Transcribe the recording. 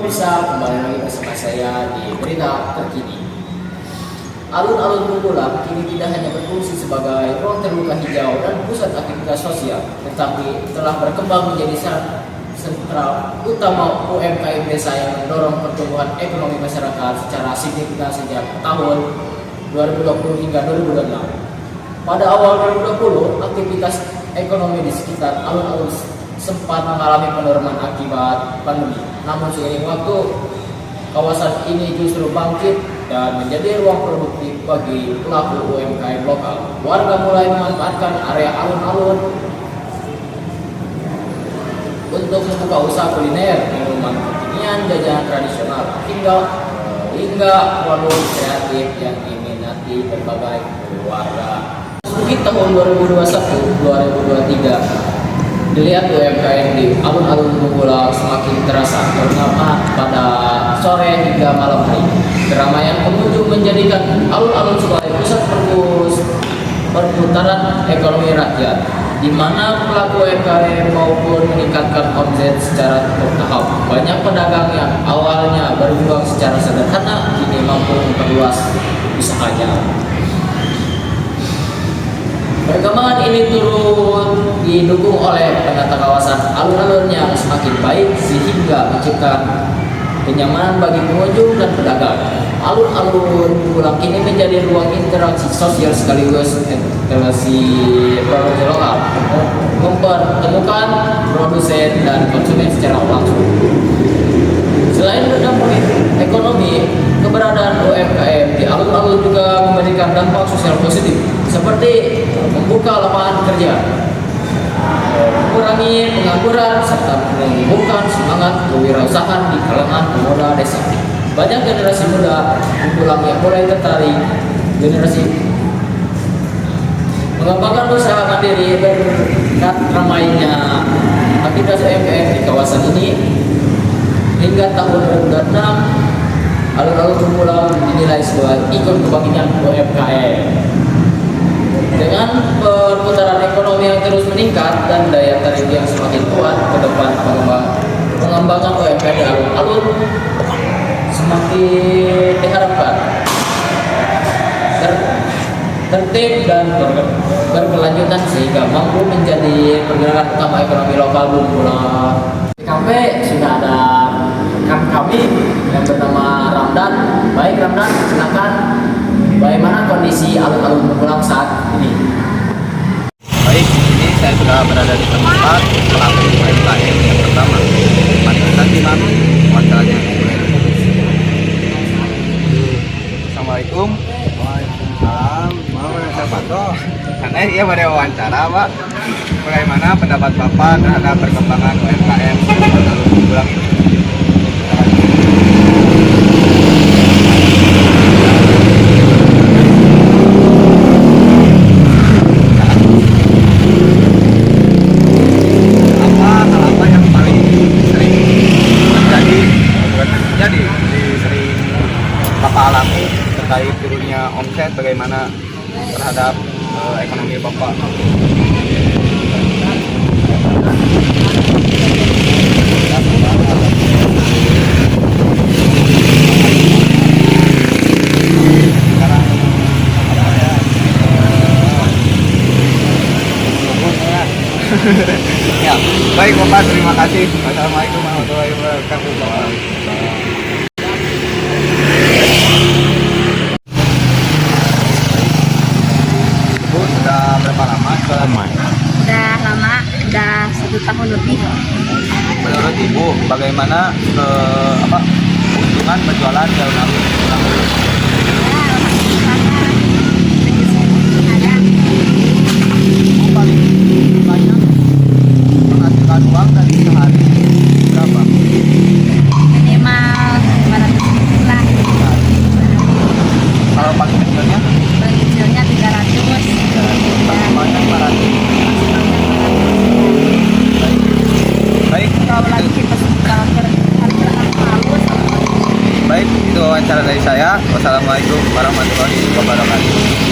Bisa kembali lagi bersama saya di berita terkini. Alun-alun Bungkulang kini tidak hanya berfungsi sebagai ruang terbuka hijau dan pusat aktivitas sosial, tetapi telah berkembang menjadi sentral utama UMKM desa yang mendorong pertumbuhan ekonomi masyarakat secara signifikan sejak tahun 2020 hingga 2026. Pada awal 2020, aktivitas ekonomi di sekitar alun-alun sempat mengalami penurunan akibat pandemi. Namun seiring waktu, kawasan ini justru bangkit dan menjadi ruang produktif bagi pelaku UMKM lokal. Warga mulai memanfaatkan area alun-alun untuk membuka usaha kuliner, minuman kekinian, jajanan tradisional, hingga warung kreatif yang diminati berbagai keluarga. Mungkin tahun 2021-2023 dilihat UMKM di alun-alun Bungkulang semakin terasa, terutama pada sore hingga malam hari. Keramaian pengunjung menjadikan alun-alun sebagai pusat perputaran ekonomi rakyat, di mana pelaku UMKM maupun meningkatkan omset secara bertahap. Banyak pedagang yang awalnya berjuang secara sederhana kini mampu memperluas usahanya. Perkembangan ini turut didukung oleh penata kawasan alun-alun yang semakin baik sehingga menciptakan kenyamanan bagi pengunjung dan pedagang. Alun-alun Bungkulang kini menjadi ruang interaksi sosial sekaligus interaksi produksi lokal, mempertemukan produsen dan konsumen secara langsung. Selain berdampak ekonomi, keberadaan UMKM di alun-alun juga memberikan dampak sosial positif, seperti membuka lapangan kerja, mengurangi pengangguran, serta menumbuhkan semangat kewirausahaan di kalangan pemuda desa. Banyak generasi muda Bungkulang yang mulai tertarik mengembangkan usaha mandiri berkat ramainya aktivitas UMKM di kawasan ini. Hingga tahun 2006, alun-alun Bungkulang dinilai sebagai ikon kebangkitan UMKM. Dengan perputaran ekonomi yang terus meningkat dan daya tarik yang semakin kuat ke depan, pengembangan UMKM di alun-alun semakin diharapkan tertib dan berkelanjutan sehingga mampu menjadi pergerakan utama ekonomi lokal Bungkulang. Di kafe sudah ada rekan kami yang bernama Ramdan. Baik Ramdan, silakan. Bagaimana kondisi alun-alun Bungkulang saat ini? Baik, ini saya sudah berada di tempat pelaku UMKM yang pertama. Nanti kami wawancaranya. Assalamualaikum. Waalaikumsalam. Siapa toh? Karena ia pada wawancara, Pak. Bagaimana pendapat Bapak terhadap perkembangan UMKM alun-alun Bungkulang ini? Alami terkait turunnya omset, bagaimana terhadap ekonomi Bapak? Ya, baik Bapak, terima kasih. Wassalamualaikum warahmatullahi wabarakatuh. Berapa lama? Udah lama, udah 1 tahun lebih. Menurut Ibu, bagaimana keuntungan berjualan di alun-alun? Paling banyak menghasilkan uang dari sehari berapa? Minimal 500 lah. Kalau paling kecilnya? Paling kecilnya 300. Paling banyak 400. Baik. Kalau lagi kita kalau kira-kira halus. Baik, itu wawancara dari saya. Wassalamualaikum. Wassalamualaikum warahmatullahi wabarakatuh.